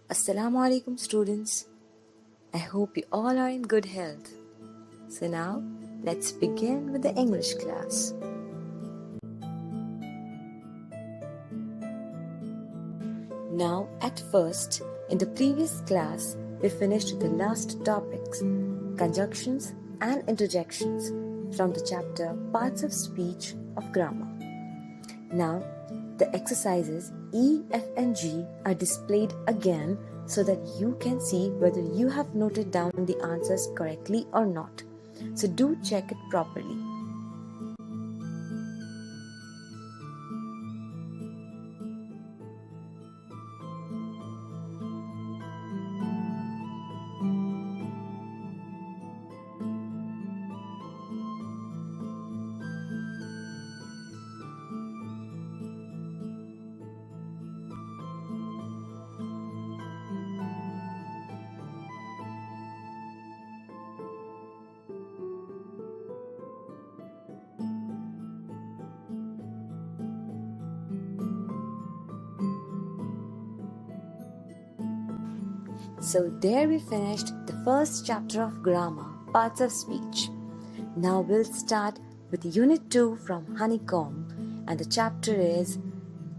Assalamu alaikum students. I hope you all are in good health. So now let's begin with the English class. Now at first, in the previous class, we finished the last topics, conjunctions and interjections from the chapter Parts of Speech of Grammar. Now the exercises E, F and G are displayed again so that you can see whether you have noted down the answers correctly or not. So do check it properly. So there we finished the first chapter of grammar, parts of speech. Now we'll start with Unit 2 from Honeycomb, and the chapter is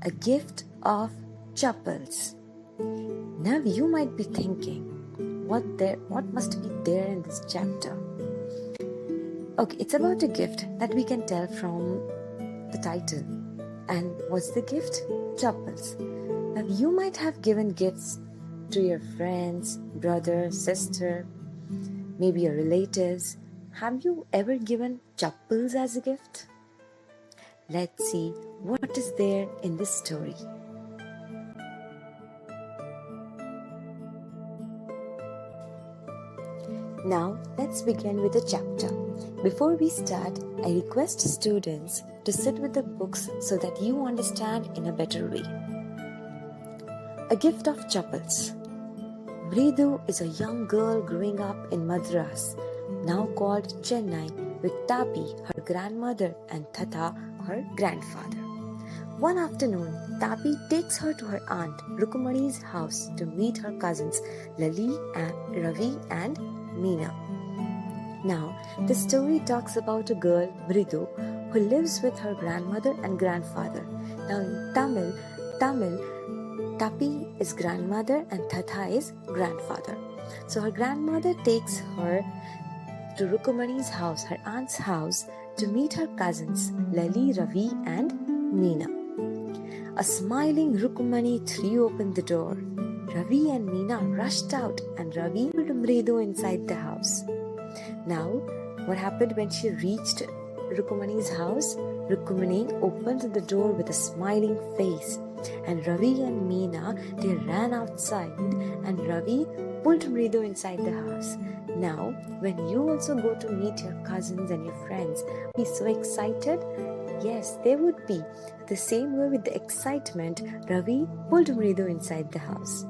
A Gift of Chappals. Now you might be thinking, what must be there in this chapter? Okay, it's about a gift that we can tell from the title. And what's the gift? Chappals. Now you might have given gifts to your friends, brother, sister, maybe your relatives. Have you ever given chappals as a gift? Let's see what is there in this story. Now let's begin with the chapter. Before we start, I request students to sit with the books so that you understand in a better way. A Gift of Chappals. Mridu is a young girl growing up in Madras, now called Chennai, with Tapi, her grandmother, and Tata, her grandfather. One afternoon, Tapi takes her to her aunt Rukumani's house to meet her cousins Lali and Ravi and Meena. Now, the story talks about a girl, Mridu, who lives with her grandmother and grandfather. Now, in Tamil, Tapi is grandmother and Tata is grandfather. So her grandmother takes her to Rukumani's house, her aunt's house, to meet her cousins Lali, Ravi and Meena. A smiling Rukumani threw open the door. Ravi and Meena rushed out and Ravi pulled Mridu inside the house. Now, what happened when she reached Rukumani's house? Rukumani opened the door with a smiling face. And Ravi and Meena, they ran outside and Ravi pulled Mridu inside the house. Now, when you also go to meet your cousins and your friends, be so excited? Yes, they would be. The same way with the excitement, Ravi pulled Mridu inside the house.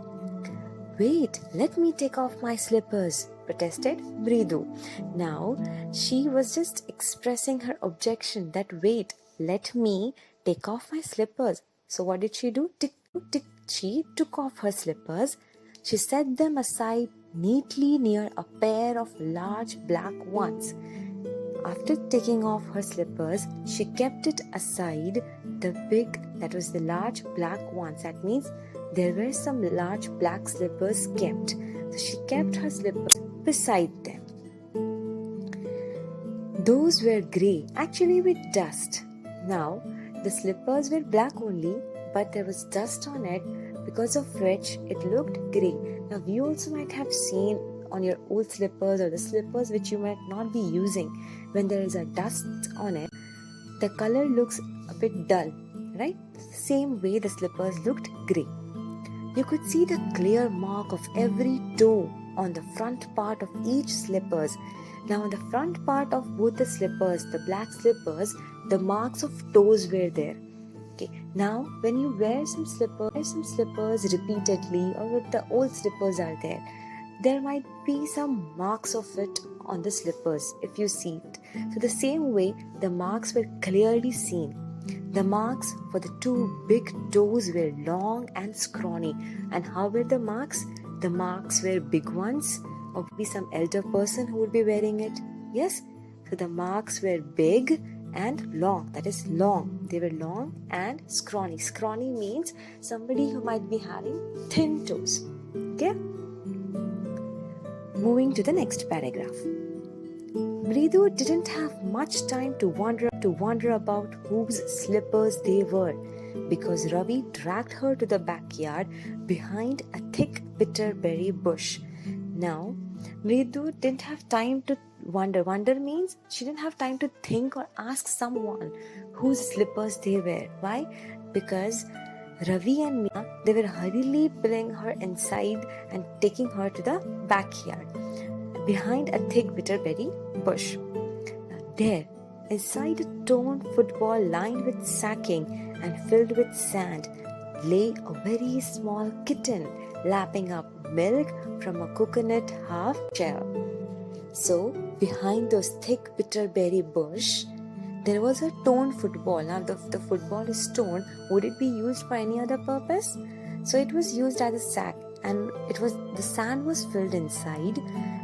Wait, let me take off my slippers, protested Mridu. Now, she was just expressing her objection that wait, let me take off my slippers. So what did she do? She took off her slippers. She set them aside neatly near a pair of large black ones. After taking off her slippers, she kept it aside the large black ones. That means there were some large black slippers kept. So she kept her slippers beside them. Those were grey, actually with dust. Now, the slippers were black only, but there was dust on it, because of which it looked grey. Now, you also might have seen on your old slippers or the slippers which you might not be using, when there is a dust on it, the color looks a bit dull, right? Same way the slippers looked grey. You could see the clear mark of every toe on the front part of each slippers. Now, on the front part of both the slippers, the black slippers, the marks of toes were there. Okay. Now, when you wear some slippers repeatedly, or with the old slippers are there might be some marks of it on the slippers if you see it. So the same way, the marks were clearly seen. The marks for the two big toes were long and scrawny. And how were the marks? The marks were big ones, or maybe some elder person who would be wearing it. Yes? So the marks were big and long. That is long. They were long and scrawny. Scrawny means somebody who might be having thin toes. Okay? Moving to the next paragraph. Mridu didn't have much time to wonder about whose slippers they were, because Ravi dragged her to the backyard behind a thick bitterberry bush. Now, Mridu didn't have time to wonder. Wonder means she didn't have time to think or ask someone whose slippers they were. Why? Because Ravi and Meena, they were hurriedly pulling her inside and taking her to the backyard behind a thick bitterberry bush. There, inside a torn football lined with sacking and filled with sand, lay a very small kitten lapping up milk from a coconut half shell. So, behind those thick bitterberry bush, there was a torn football. Now, the football is torn. Would it be used for any other purpose? So, it was used as a sack, and the sand was filled inside,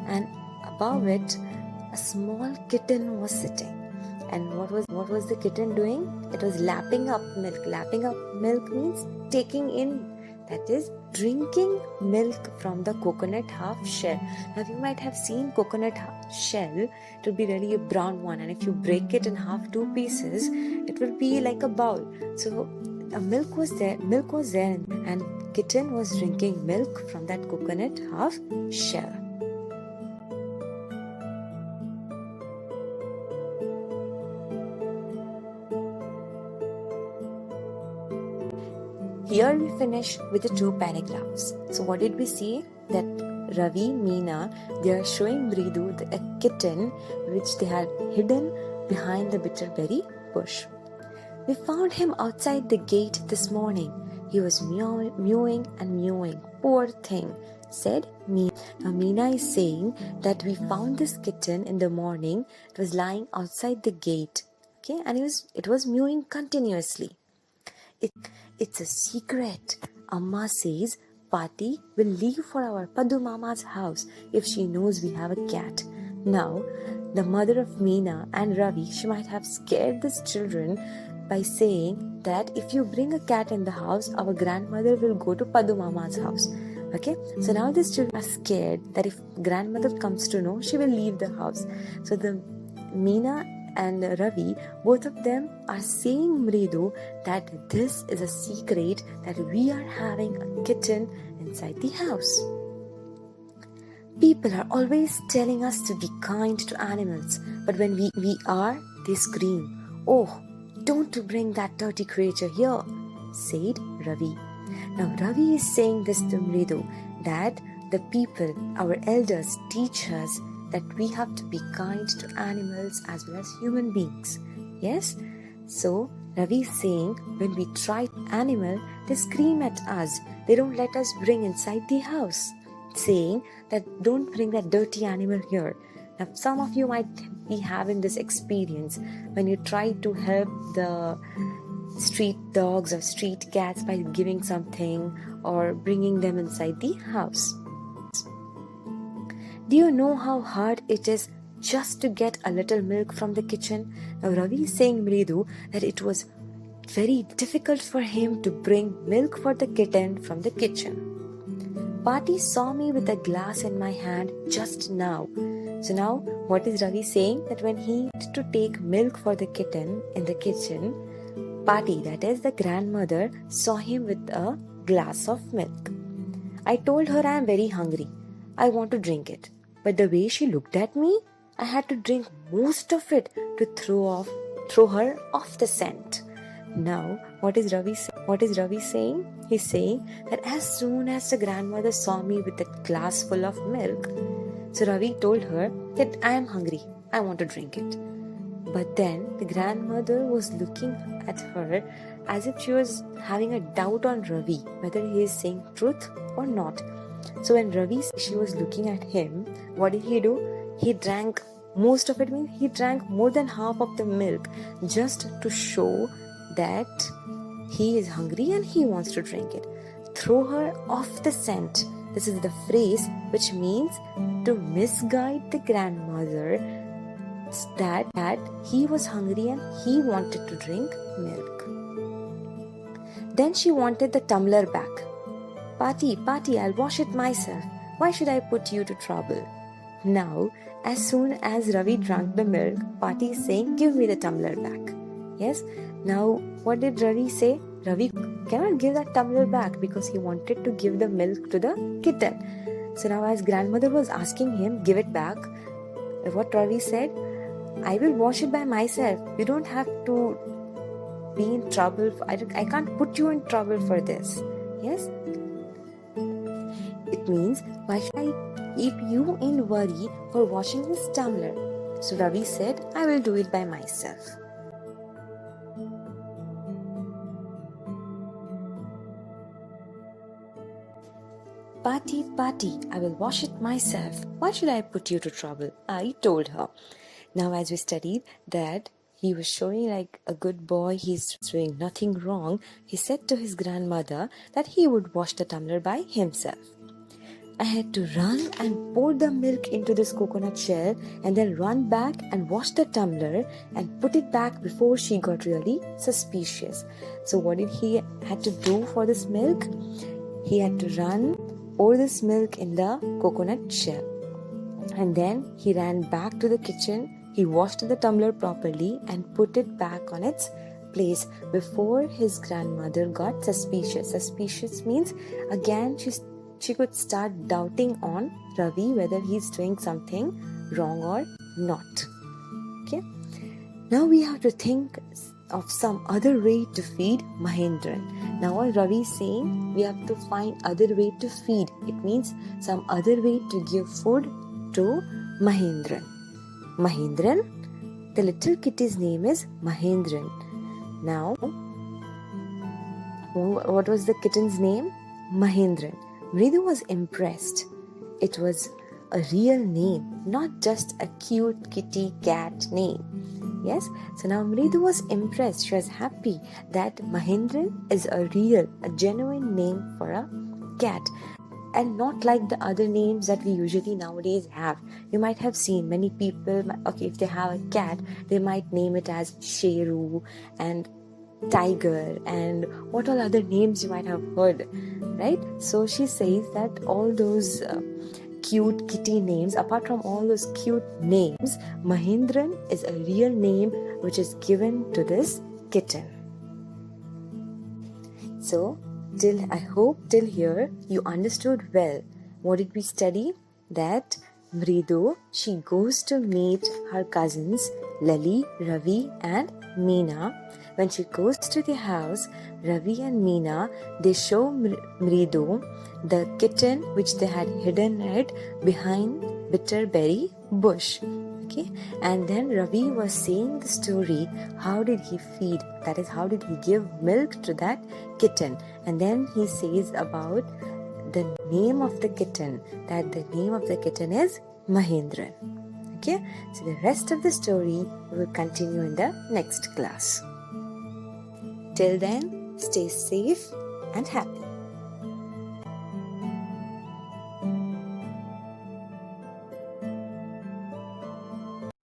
and above it, a small kitten was sitting. And what was the kitten doing? It was lapping up milk. Lapping up milk means taking in, that is, drinking milk from the coconut half shell. Now you might have seen coconut half shell. It will be really a brown one, and if you break it in half, two pieces, it will be like a bowl. So milk was there, and kitten was drinking milk from that coconut half shell. Here we finish with the two paragraphs. So what did we see? That Ravi, Meena, they are showing Mridu a kitten which they had hidden behind the bitterberry bush. We found him outside the gate this morning. He was mewing and mewing. Poor thing, said Meena. Now Meena is saying that we found this kitten in the morning. It was lying outside the gate. Okay, and it was mewing continuously. It's a secret. Amma says Pati will leave for our Padu Mama's house if she knows we have a cat. Now, the mother of Meena and Ravi, she might have scared these children by saying that if you bring a cat in the house, our grandmother will go to Padu Mama's house. Okay, so now these children are scared that if grandmother comes to know, she will leave the house. So the Meena and Ravi, both of them are saying Mridu that this is a secret, that we are having a kitten inside the house. People are always telling us to be kind to animals, but when we are, they scream, "Oh, don't bring that dirty creature here," said Ravi. Now Ravi is saying this to Mridu, that the people, our elders, teach us that we have to be kind to animals as well as human beings. Yes? So, Ravi is saying when we try animal, they scream at us. They don't let us bring inside the house, saying that don't bring that dirty animal here. Now, some of you might be having this experience when you try to help the street dogs or street cats by giving something or bringing them inside the house. Do you know how hard it is just to get a little milk from the kitchen? Now Ravi is saying Mridu that it was very difficult for him to bring milk for the kitten from the kitchen. Pati saw me with a glass in my hand just now. So now what is Ravi saying? That when he had to take milk for the kitten in the kitchen, Pati, that is the grandmother, saw him with a glass of milk. I told her I am very hungry. I want to drink it. But the way she looked at me, I had to drink most of it to throw her off the scent. Now, what is Ravi saying? He's saying that as soon as the grandmother saw me with a glass full of milk, so Ravi told her that I am hungry. I want to drink it. But then the grandmother was looking at her as if she was having a doubt on Ravi, whether he is saying truth or not. So when she was looking at him, what did he do? He drank most of it, means he drank more than half of the milk just to show that he is hungry and he wants to drink it. Throw her off the scent. This is the phrase which means to misguide the grandmother that he was hungry and he wanted to drink milk. Then she wanted the tumbler back. Pati, I'll wash it myself. Why should I put you to trouble? Now, as soon as Ravi drank the milk, Pati is saying, give me the tumbler back. Yes? Now, what did Ravi say? Ravi cannot give that tumbler back because he wanted to give the milk to the kitten. So now as grandmother was asking him, give it back, what Ravi said, I will wash it by myself. You don't have to be in trouble. I can't put you in trouble for this. Yes? It means, why should I keep you in worry for washing this tumbler? So Ravi said, I will do it by myself. Pati, I will wash it myself. Why should I put you to trouble? I told her. Now as we studied that he was showing like a good boy, he's doing nothing wrong, he said to his grandmother that he would wash the tumbler by himself. I had to run and pour the milk into this coconut shell and then run back and wash the tumbler and put it back before she got really suspicious. So what did he had to do for this milk? He had to run, pour this milk in the coconut shell. And then he ran back to the kitchen. He washed the tumbler properly and put it back on its place before his grandmother got suspicious. Suspicious means again she could start doubting on Ravi whether he's doing something wrong or not. Okay. Now we have to think of some other way to feed Mahendran. Now what Ravi is saying, we have to find other way to feed. It means some other way to give food to Mahendran. Mahendran, the little kitty's name is Mahendran. Now, what was the kitten's name? Mahendran. Mridu was impressed. It was a real name, not just a cute kitty cat name. Yes, so now Mridu was impressed. She was happy that Mahendran is a genuine name for a cat. And not like the other names that we usually nowadays have. You might have seen many people, if they have a cat, they might name it as Sheru and Tiger and what all other names you might have heard, right? So she says that all those cute kitty names, apart from all those cute names, Mahendran is a real name which is given to this kitten. So, I hope till here you understood well. What did we study? That Mridu, she goes to meet her cousins Lali, Ravi and Meena. When she goes to the house, Ravi and Meena, they show Mridu the kitten which they had hidden it behind bitterberry bush. Okay, and then Ravi was saying the story, how did he feed, that is how did he give milk to that kitten, and then he says about the name of the kitten, that the name of the kitten is Mahendran. Okay, so the rest of the story we will continue in the next class. Till then, stay safe and happy.